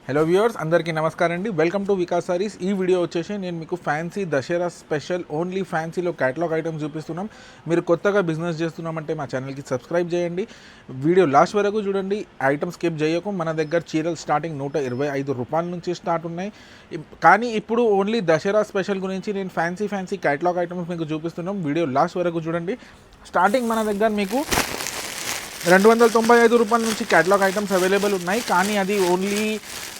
Hello viewers, అందరికీ నమస్కారం అండి. Welcome to Vikas Sarees. ఈ వీడియో వచ్చేసి నేను మీకు ఫ్యాన్సీ దసరా స్పెషల్ ఓన్లీ ఫ్యాన్సీలో క్యాటలాగ్ ఐటమ్స్ చూపిస్తున్నాం. మీరు కొత్తగా బిజినెస్ చేస్తున్నామంటే మా ఛానల్కి సబ్స్క్రైబ్ చేయండి. వీడియో లాస్ట్ వరకు చూడండి. ఐటమ్స్ స్కిప్ చేయకు. మన దగ్గర చీరలు స్టార్టింగ్ 125 రూపాయల నుంచి స్టార్ట్ ఉన్నాయి. కానీ ఇప్పుడు ఓన్లీ దసరా స్పెషల్ గురించి నేను ఫ్యాన్సీ క్యాటలాగ్ ఐటమ్స్ మీకు చూపిస్తున్నాం. వీడియో లాస్ట్ వరకు చూడండి. స్టార్టింగ్ మన దగ్గర మీకు 295 రూపాయల నుంచి క్యాటలాగ్ ఐటమ్స్ అవైలబుల్ ఉన్నాయి. కానీ అది ఓన్లీ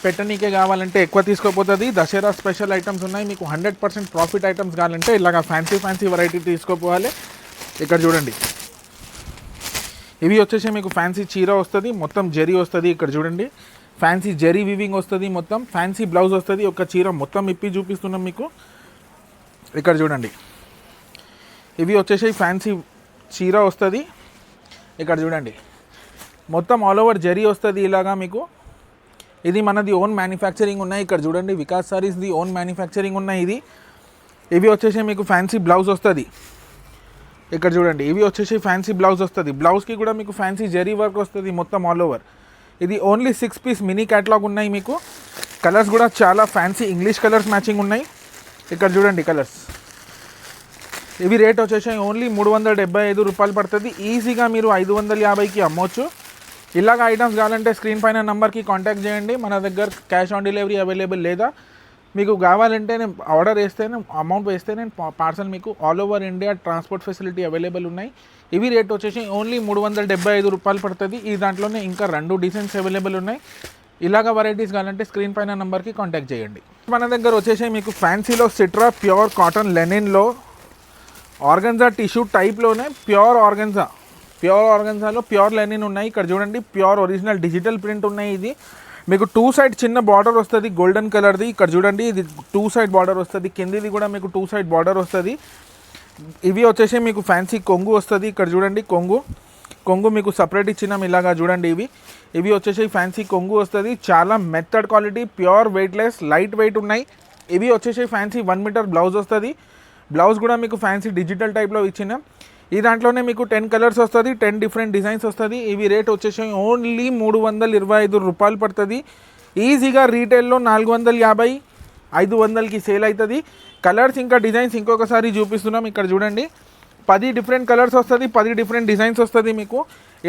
పెట్టనీకే కావాలంటే ఎక్కువ తీసుకోపోతుంది. దసరా స్పెషల్ ఐటమ్స్ ఉన్నాయి. మీకు 100% ప్రాఫిట్ ఐటమ్స్ కావాలంటే ఇలాగ ఫ్యాన్సీ వెరైటీ తీసుకోపోవాలి. ఇక్కడ చూడండి, ఇవి వచ్చేసి మీకు ఫ్యాన్సీ చీర వస్తుంది, మొత్తం జరీ వస్తుంది. ఇక్కడ చూడండి, ఫ్యాన్సీ జరీ వివింగ్ వస్తుంది, మొత్తం ఫ్యాన్సీ బ్లౌజ్ వస్తుంది. ఒక చీర మొత్తం ఇప్పి చూపిస్తున్నాం మీకు. ఇక్కడ చూడండి, ఇవి వచ్చేసి ఫ్యాన్సీ చీర వస్తుంది. ఇక్కడ చూడండి, మొత్తం ఆల్ ఓవర్ జరీ వస్తుంది ఇలాగా మీకు. ఇది మనది ఓన్ మ్యానుఫ్యాక్చరింగ్ ఉన్నాయి. ఇక్కడ చూడండి, వికాస్ సారీస్ది ఓన్ మ్యానుఫ్యాక్చరింగ్ ఉన్నాయి ఇది. ఇవి వచ్చేసి మీకు ఫ్యాన్సీ బ్లౌజ్ వస్తుంది. ఇక్కడ చూడండి, ఇవి వచ్చేసి ఫ్యాన్సీ బ్లౌజ్ వస్తుంది. బ్లౌజ్కి కూడా మీకు ఫ్యాన్సీ జరీ వర్క్ వస్తుంది మొత్తం ఆల్ ఓవర్. ఇది ఓన్లీ 6 పీస్ మినీ క్యాటలాగ్ ఉన్నాయి మీకు. కలర్స్ కూడా చాలా ఫ్యాన్సీ ఇంగ్లీష్ కలర్స్ మ్యాచింగ్ ఉన్నాయి. ఇక్కడ చూడండి కలర్స్. ఇవి రేట్ వచ్చేసి ఓన్లీ 375 రూపాయలు పడుతుంది. ఈజీగా మీరు 550కి అమ్మవచ్చు. ఇలాగ ఐటమ్స్ కావాలంటే స్క్రీన్ పైన నెంబర్కి కాంటాక్ట్ చేయండి. మన దగ్గర క్యాష్ ఆన్ డెలివరీ అవైలబుల్ లేదా. మీకు కావాలంటే నేను ఆర్డర్ వేస్తేనే అమౌంట్ వేస్తే నేను పార్సల్ మీకు all over India transport facility available ఉన్నాయి. ఇవి రేట్ వచ్చేసి ఓన్లీ 375 రూపాయలు పడుతుంది. ఈ దాంట్లోనే ఇంకా 2 డిజైన్స్ అవైలబుల్ ఉన్నాయి. ఇలాగ వెరైటీస్ కావాలంటే స్క్రీన్ పైన నెంబర్కి కాంటాక్ట్ చేయండి. మన దగ్గర వచ్చేసి మీకు ఫ్యాన్సీలో సిట్రా ప్యూర్ కాటన్ లెనిన్లో ఆర్గన్జా టిష్యూ టైప్లోనే ప్యూర్ ఆర్గన్జాలో ప్యూర్ లెనిన్ ఉన్నాయి. ఇక్కడ చూడండి, ప్యూర్ ఒరిజినల్ డిజిటల్ ప్రింట్ ఉన్నాయి. ఇది మీకు 2 సైడ్ చిన్న బార్డర్ వస్తుంది గోల్డెన్ కలర్ది. ఇక్కడ చూడండి, ఇది 2 సైడ్ బార్డర్ వస్తుంది. కిందిది కూడా మీకు 2 సైడ్ బార్డర్ వస్తుంది. ఇవి వచ్చేసి మీకు ఫ్యాన్సీ కొంగు వస్తుంది. ఇక్కడ చూడండి, కొంగు మీకు సపరేట్ ఇచ్చినాం ఇలాగా చూడండి. ఇవి వచ్చేసి ఫ్యాన్సీ కొంగు వస్తుంది. చాలా method quality, pure weightless, light weight ఉన్నాయి. ఇవి వచ్చేసి ఫ్యాన్సీ 1 మీటర్ బ్లౌజ్ వస్తుంది. బ్లౌజ్ కూడా మీకు ఫ్యాన్సీ డిజిటల్ టైప్లో ఇచ్చిన. ఈ దాంట్లోనే మీకు 10 కలర్స్ వస్తుంది, 10 డిఫరెంట్ డిజైన్స్ వస్తుంది. ఇవి రేట్ వచ్చేసి ఓన్లీ 325 రూపాయలు పడుతుంది. ఈజీగా రీటైల్లో 450, 500కి సేల్ అవుతుంది. కలర్స్ ఇంకా డిజైన్స్ ఇంకొకసారి చూపిస్తున్నాం. ఇక్కడ చూడండి, 10 డిఫరెంట్ కలర్స్ వస్తుంది, 10 డిఫరెంట్ డిజైన్స్ వస్తుంది మీకు.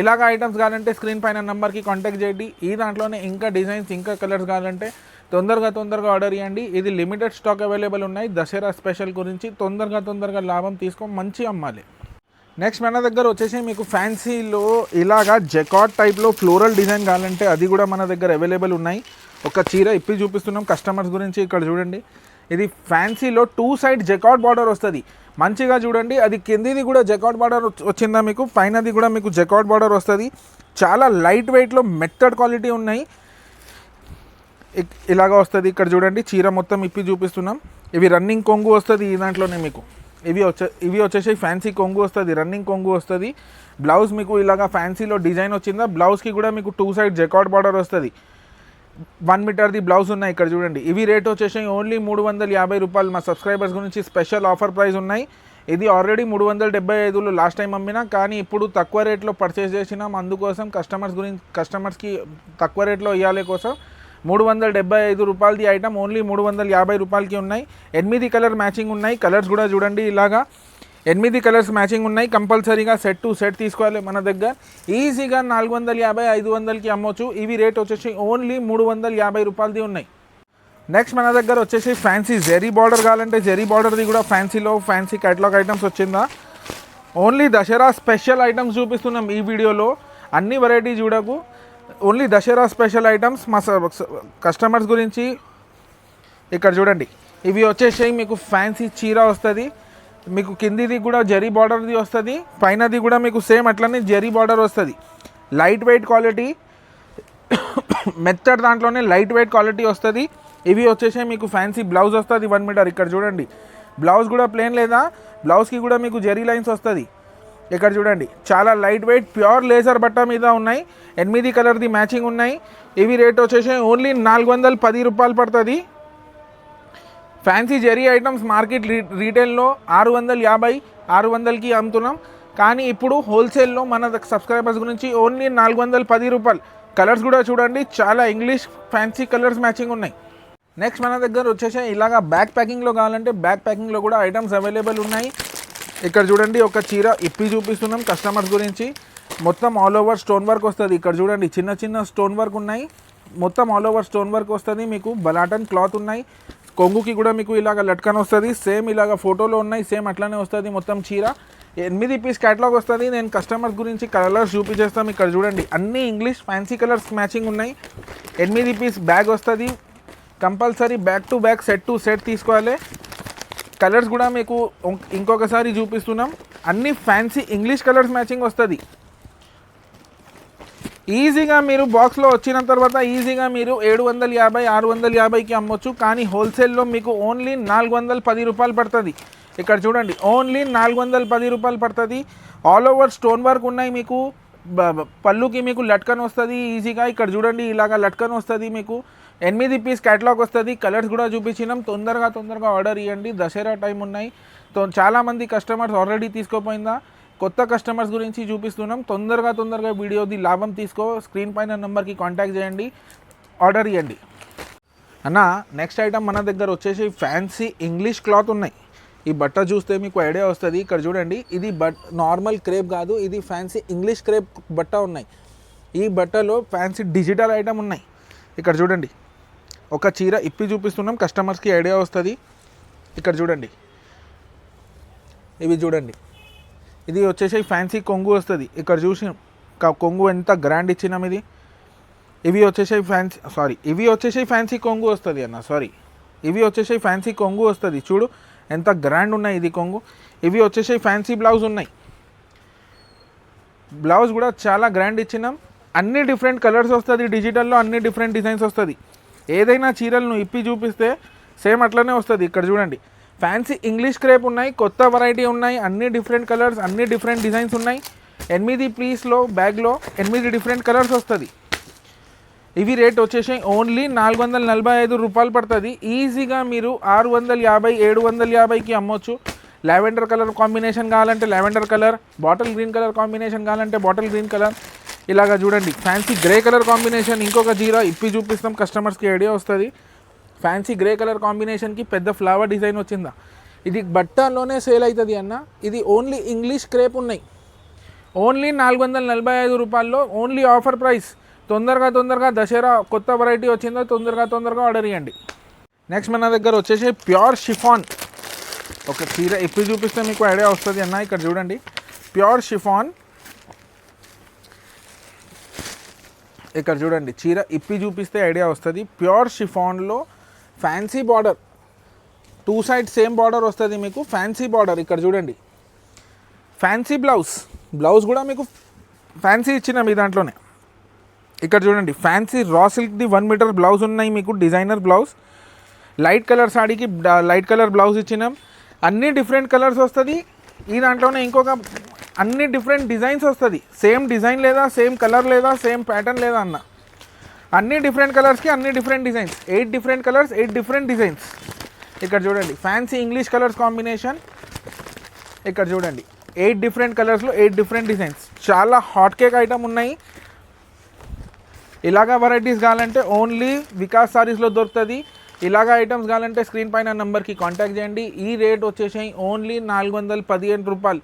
ఇలాగ ఐటమ్స్ కావాలంటే స్క్రీన్ పైన నెంబర్కి కాంటాక్ట్ చేయండి. ఈ దాంట్లోనే ఇంకా డిజైన్స్ ఇంకా కలర్స్ కావాలంటే తొందరగా ఆర్డర్ చేయండి. ఇది లిమిటెడ్ స్టాక్ అవైలబుల్ ఉన్నాయి. దసరా స్పెషల్ గురించి తొందరగా లాభం తీసుకొని మంచి అమ్మాలి. నెక్స్ట్ మన దగ్గర వచ్చేసి మీకు ఫ్యాన్సీలో ఇలాగా జకార్డ్ టైప్లో ఫ్లోరల్ డిజైన్ కావాలంటే అది కూడా మన దగ్గర అవైలబుల్ ఉన్నాయి. ఒక చీర ఇప్పి చూపిస్తున్నాం కస్టమర్స్ గురించి. ఇక్కడ చూడండి, ఇది ఫ్యాన్సీలో 2 సైడ్ జకార్డ్ బార్డర్ వస్తుంది. మంచిగా చూడండి, అది కిందిది కూడా జకార్డ్ బార్డర్ వచ్చిందా మీకు, పైనది కూడా మీకు జకార్డ్ బార్డర్ వస్తుంది. చాలా లైట్ వెయిట్లో మెథడ్ క్వాలిటీ ఉన్నాయి. ఇలాగా వస్తుంది. ఇక్కడ చూడండి, చీర మొత్తం ఇప్పి చూపిస్తున్నాం. ఇవి రన్నింగ్ కొంగు వస్తుంది ఈ దాంట్లోనే మీకు. ఇవి వచ్చేసి ఫ్యాన్సీ కొంగు వస్తుంది, రన్నింగ్ కొంగు వస్తుంది. బ్లౌజ్ మీకు ఇలాగా ఫ్యాన్సీలో డిజైన్ వచ్చిందా. బ్లౌజ్కి కూడా మీకు 2 సైడ్ జకార్డ్ బార్డర్ వస్తుంది. 1 మీటర్ది బ్లౌజ్ ఉన్నాయి. ఇక్కడ చూడండి, ఇవి రేట్ వచ్చేసి ఓన్లీ 350 రూపాయలు. మా సబ్స్క్రైబర్స్ గురించి స్పెషల్ ఆఫర్ ప్రైస్ ఉన్నాయి. ఇది ఆల్రెడీ 375లో లాస్ట్ టైం అమ్మినా, కానీ ఇప్పుడు తక్కువ రేట్లో పర్చేస్ చేసినాం. అందుకోసం కస్టమర్స్కి తక్కువ రేట్లో ఇవ్వాలి కోసం 375 రూపాయలది ఐటమ్ ఓన్లీ 350 రూపాయలకి ఉన్నాయి. 8 కలర్ మ్యాచింగ్ ఉన్నాయి. కలర్స్ కూడా చూడండి, ఇలాగా 8 కలర్స్ మ్యాచింగ్ ఉన్నాయి. కంపల్సరీగా సెట్ టు సెట్ తీసుకోవాలి. మన దగ్గర ఈజీగా 450, 500కి అమ్మవచ్చు. ఇవి రేట్ వచ్చేసి ఓన్లీ 350 రూపాయలది ఉన్నాయి. నెక్స్ట్ మన దగ్గర వచ్చేసి ఫ్యాన్సీ జెరీ బార్డర్ కావాలంటే జెరీ బార్డర్ది కూడా ఫ్యాన్సీలో ఫ్యాన్సీ క్యాటలాగ్ ఐటమ్స్ వచ్చిందా. ఓన్లీ దసరా స్పెషల్ ఐటమ్స్ చూపిస్తున్నాం ఈ వీడియోలో. అన్ని వెరైటీ చూడకు, ఓన్లీ దసరా స్పెషల్ ఐటమ్స్ మా కస్టమర్స్ గురించి. ఇక్కడ చూడండి, ఇవి వచ్చేసి మీకు ఫ్యాన్సీ చీర వస్తుంది. మీకు కిందిది కూడా జరీ బార్డర్ది వస్తుంది, పైనది కూడా మీకు సేమ్ అట్లనే జరీ బార్డర్ వస్తుంది. లైట్ వెయిట్ క్వాలిటీ, మెథడ్ దాంట్లోనే లైట్ వెయిట్ క్వాలిటీ వస్తుంది. ఇవి వచ్చేసి మీకు ఫ్యాన్సీ బ్లౌజ్ వస్తుంది 1 మీటర్. ఇక్కడ చూడండి, బ్లౌజ్ కూడా ప్లేన్ లేదా, బ్లౌజ్కి కూడా మీకు జరీ లైన్స్ వస్తుంది. ఇక్కడ చూడండి, చాలా లైట్ వెయిట్ ప్యూర్ లేజర్ బట్ట మీద ఉన్నాయి. 8 కలర్ది మ్యాచింగ్ ఉన్నాయి. ఇవి రేట్ వచ్చేసి ఓన్లీ 410 రూపాయలు పడుతుంది. ఫ్యాన్సీ జెరీ ఐటమ్స్ మార్కెట్ రీటైల్లో 650, 600కి అమ్ముతున్నాం. కానీ ఇప్పుడు హోల్సేల్లో మన సబ్స్క్రైబర్స్ గురించి ఓన్లీ 410 రూపాయలు కలర్స్ కూడా చూడండి, చాలా ఇంగ్లీష్ ఫ్యాన్సీ కలర్స్ మ్యాచింగ్ ఉన్నాయి. నెక్స్ట్ మన దగ్గర వచ్చేసి ఇలాగా బ్యాక్ ప్యాకింగ్లో కావాలంటే బ్యాక్ ప్యాకింగ్లో కూడా ఐటమ్స్ అవైలబుల్ ఉన్నాయి. ఇక్కడ చూడండి, ఒక చీర ఇప్పి చూపిస్తున్నాం కస్టమర్స్ గురించి. మొత్తం ఆల్ ఓవర్ స్టోన్ వర్క్ వస్తుంది. ఇక్కడ చూడండి, చిన్న చిన్న స్టోన్ వర్క్ ఉన్నాయి. మొత్తం ఆల్ ఓవర్ స్టోన్ వర్క్ వస్తుంది. మీకు బలాటన్ క్లాత్ ఉన్నాయి. కొంగుకి కూడా మీకు ఇలాగ లట్కన్ వస్తుంది. సేమ్ ఇలాగ ఫోటోలో ఉన్నాయి, సేమ్ అట్లానే వస్తుంది. మొత్తం చీర 8 పీస్ క్యాటలాగ్ వస్తుంది. నేను కస్టమర్స్ గురించి కలర్స్ చూపించేస్తాం. ఇక్కడ చూడండి, అన్ని ఇంగ్లీష్ ఫ్యాన్సీ కలర్స్ మ్యాచింగ్ ఉన్నాయి. 8 పీస్ బ్యాగ్ వస్తుంది. Compulsory back to back, set to set తీసుకోవాలి. కలర్స్ కూడా మీకు ఇంకొకసారి చూపిస్తున్నాం. అన్ని ఫ్యాన్సీ ఇంగ్లీష్ కలర్స్ మ్యాచింగ్ వస్తుంది. ఈజీగా మీరు బాక్స్లో వచ్చిన తర్వాత ఈజీగా మీరు 750 650కి అమ్మొచ్చు. కానీ హోల్సేల్లో మీకు ఓన్లీ 410 రూపాయలు పడుతుంది. ఇక్కడ చూడండి, ఓన్లీ 410 రూపాయలు పడుతుంది. ఆల్ ఓవర్ స్టోన్ వర్క్ ఉన్నాయి. మీకు పళ్ళుకి మీకు లట్కన్ వస్తుంది ఈజీగా. ఇక్కడ చూడండి, ఇలాగా లట్కన్ వస్తుంది. మీకు 8 పీస్ క్యాటలాగ్ వస్తుంది. కలర్స్ కూడా చూపించినాం. తొందరగా ఆర్డర్ ఇవ్వండి, దసరా టైం ఉన్నాయి. చాలామంది కస్టమర్స్ ఆల్రెడీ తీసుకోపోయిందా. కొత్త కస్టమర్స్ గురించి చూపిస్తున్నాం. తొందరగా వీడియోది లాభం తీసుకో. స్క్రీన్ పైన నెంబర్కి కాంటాక్ట్ చేయండి, ఆర్డర్ ఇవ్వండి. అన్న నెక్స్ట్ ఐటమ్ మన దగ్గర వచ్చేసి ఫ్యాన్సీ ఇంగ్లీష్ క్లాత్ ఉన్నాయి. ఈ బట్ట చూస్తే మీకు ఐడియా వస్తుంది. ఇక్కడ చూడండి, ఇది నార్మల్ క్రేప్ కాదు, ఇది ఫ్యాన్సీ ఇంగ్లీష్ క్రేప్ బట్ట ఉన్నాయి. ఈ బట్టలో ఫ్యాన్సీ డిజిటల్ ఐటమ్ ఉన్నాయి. ఇక్కడ చూడండి, ఒక చీర ఇప్పి చూపిస్తున్నాం, కస్టమర్స్కి ఐడియా వస్తుంది. ఇక్కడ చూడండి, ఇవి చూడండి, ఇది వచ్చేసి ఫ్యాన్సీ కొంగు వస్తుంది. ఇక్కడ చూసి కొంగు ఎంత గ్రాండ్ ఇచ్చినాం. ఇవి వచ్చేసి ఫ్యాన్సీ కొంగు వస్తుంది అన్న. ఇవి వచ్చేసి ఫ్యాన్సీ కొంగు వస్తుంది. చూడు ఎంత గ్రాండ్ ఉన్నాయి ఇది కొంగు. ఇవి వచ్చేసి ఫ్యాన్సీ బ్లౌజ్ ఉన్నాయి. బ్లౌజ్ కూడా చాలా గ్రాండ్ ఇచ్చినాం. అన్ని డిఫరెంట్ కలర్స్ వస్తుంది. డిజిటల్లో అన్ని డిఫరెంట్ డిజైన్స్ వస్తుంది. ఏదైనా చీరలను ఇప్పి చూపిస్తే సేమ్ అట్లనే వస్తుంది. ఇక్కడ చూడండి, ఫ్యాన్సీ ఇంగ్లీష్ క్రేప్ ఉన్నాయి. కొత్త వెరైటీ ఉన్నాయి. అన్ని డిఫరెంట్ కలర్స్, అన్ని డిఫరెంట్ డిజైన్స్ ఉన్నాయి. 8 పీస్లో బ్యాగ్లో 8 డిఫరెంట్ కలర్స్ వస్తుంది. ఇవి రేట్ వచ్చేసి ఓన్లీ 445 రూపాయలు పడుతుంది. ఈజీగా మీరు 650 750కి అమ్మొచ్చు. లావెండర్ కలర్ కాంబినేషన్ కావాలంటే lavender colour, bottle green colour combination కావాలంటే బాటిల్ గ్రీన్ కలర్. ఇలాగా చూడండి, ఫ్యాన్సీ గ్రే కలర్ కాంబినేషన్. ఇంకొక చీర ఇప్పి చూపిస్తాం, కస్టమర్స్కి ఐడియా వస్తుంది. ఫ్యాన్సీ గ్రే కలర్ కాంబినేషన్కి పెద్ద ఫ్లవర్ డిజైన్ వచ్చిందా. ఇది బట్టలోనే సేల్ అవుతుంది అన్న. ఇది ఓన్లీ ఇంగ్లీష్ క్రేప్ ఉన్నాయి. ఓన్లీ 445 రూపాయల్లో, ఓన్లీ ఆఫర్ ప్రైస్. తొందరగా దసరా కొత్త వెరైటీ వచ్చిందో తొందరగా ఆర్డర్ ఇవ్వండి. నెక్స్ట్ మన దగ్గర వచ్చేసి ప్యూర్ షిఫాన్. ఒక చీర ఇప్పి చూపిస్తే మీకు ఐడియా వస్తుంది అన్న. ఇక్కడ చూడండి, ప్యూర్ షిఫాన్. ఇక్కడ చూడండి, చీర ఇప్పి చూపిస్తే ఐడియా వస్తుంది. ప్యూర్ షిఫాన్లో fancy border, 2 side same border వస్తుంది మీకు. Fancy border. ఇక్కడ చూడండి, ఫ్యాన్సీ బ్లౌజ్ కూడా మీకు ఫ్యాన్సీ ఇచ్చిన మీ దాంట్లోనే. ఇక్కడ చూడండి, ఫ్యాన్సీ రా సిల్క్ది 1 మీటర్ బ్లౌజ్ ఉన్నాయి మీకు, డిజైనర్ బ్లౌజ్. లైట్ కలర్ సాడీకి లైట్ కలర్ బ్లౌజ్ ఇచ్చినాం. అన్ని డిఫరెంట్ కలర్స్ వస్తుంది. ఈ దాంట్లోనే ఇంకొక అన్ని డిఫరెంట్ డిజైన్స్ వస్తుంది. సేమ్ డిజైన్ లేదా, సేమ్ కలర్ లేదా, సేమ్ ప్యాటర్న్ లేదా అన్న. అన్ని డిఫరెంట్ కలర్స్కి అన్ని different designs. 8 different colours, 8 different designs. ఇక్కడ చూడండి, ఫ్యాన్సీ ఇంగ్లీష్ కలర్స్ కాంబినేషన్. ఇక్కడ చూడండి, 8 డిఫరెంట్ కలర్స్లో 8 డిఫరెంట్ డిజైన్స్. చాలా హాట్ కేక్ ఐటమ్ ఉన్నాయి. ఇలాగా వెరైటీస్ కావాలంటే ఓన్లీ వికాస్ సారీస్లో దొరుకుతుంది. ఇలాగా ఐటమ్స్ కావాలంటే స్క్రీన్ పైన నెంబర్కి కాంటాక్ట్ చేయండి. ఈ రేట్ వచ్చేసి ఓన్లీ 415 రూపాయలు.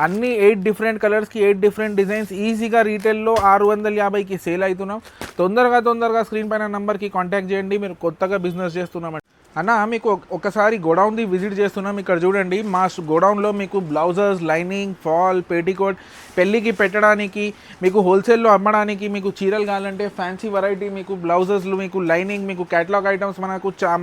అన్ని 8 డిఫరెంట్ కలర్స్కి 8 డిఫరెంట్ డిజైన్స్. ఈజీగా రీటైల్లో 650కి సేల్ అవుతున్నాం. తొందరగా స్క్రీన్ పైన నెంబర్కి కాంటాక్ట్ చేయండి. మీరు కొత్తగా బిజినెస్ చేస్తున్నామండి అన్న. మీకు ఒకసారి గోడౌన్ది విజిట్ చేస్తున్నాం. ఇక్కడ చూడండి, మా గోడౌన్లో మీకు బ్లౌజెస్, లైనింగ్, ఫాల్, పెటికోట్, పెళ్ళికి పెట్టడానికి, మీకు హోల్సేల్లో అమ్మడానికి, మీకు చీరలు కావాలంటే ఫ్యాన్సీ వెరైటీ, మీకు బ్లౌజెస్లు, మీకు లైనింగ్, మీకు క్యాటలాగ్ ఐటమ్స్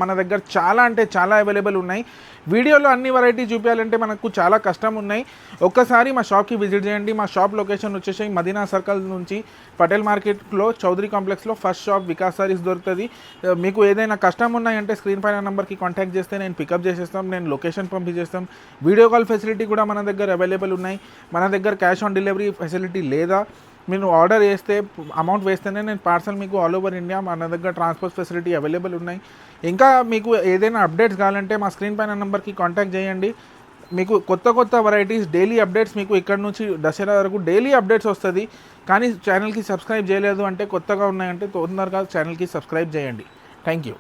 మన దగ్గర చాలా అంటే చాలా అవైలబుల్ ఉన్నాయి. వీడియోలో అన్ని వెరైటీ చూపించాలంటే మనకు చాలా కష్టం ఉన్నాయి. ఒక్కసారి మా షాప్కి విజిట్ చేయండి. మా షాప్ లొకేషన్ వచ్చేసి మదీనా సర్కిల్ నుంచి పటేల్ మార్కెట్లో చౌదరి కాంప్లెక్స్లో ఫస్ట్ షాప్ వికాస్ సారీస్ దొరుకుతుంది. మీకు ఏదైనా కష్టం ఉన్నాయంటే స్క్రీన్ పైన నెంబర్కి కాంటాక్ట్ చేస్తే నేను పికప్ చేసేస్తాం, నేను లొకేషన్ పంపించేస్తాం. వీడియో కాల్ ఫెసిలిటీ కూడా మన దగ్గర అవైలబుల్ ఉన్నాయి. మన దగ్గర క్యాష్ ఆన్ డెలివరీ ఫెసిలిటీ లేదా, మీరు ఆర్డర్ చేస్తే అమౌంట్ వేస్తేనే నేను పార్సల్ మీకు ఆల్ ఓవర్ ఇండియా మన దగ్గర ట్రాన్స్పోర్ట్ ఫెసిలిటీ అవైలబుల్ ఉన్నాయి. ఇంకా మీకు ఏదైనా అప్డేట్స్ కావాలంటే మా స్క్రీన్ పైన నెంబర్కి కాంటాక్ట్ చేయండి. మీకు కొత్త కొత్త వెరైటీస్ డైలీ అప్డేట్స్ మీకు ఇక్కడ నుంచి దసరా వరకు డైలీ అప్డేట్స్ వస్తుంది. కానీ ఛానల్కి సబ్స్క్రైబ్ చేయలేదు అంటే, కొత్తగా ఉన్నాయంటే తొందరగా ఛానల్కి సబ్స్క్రైబ్ చేయండి. Thank you.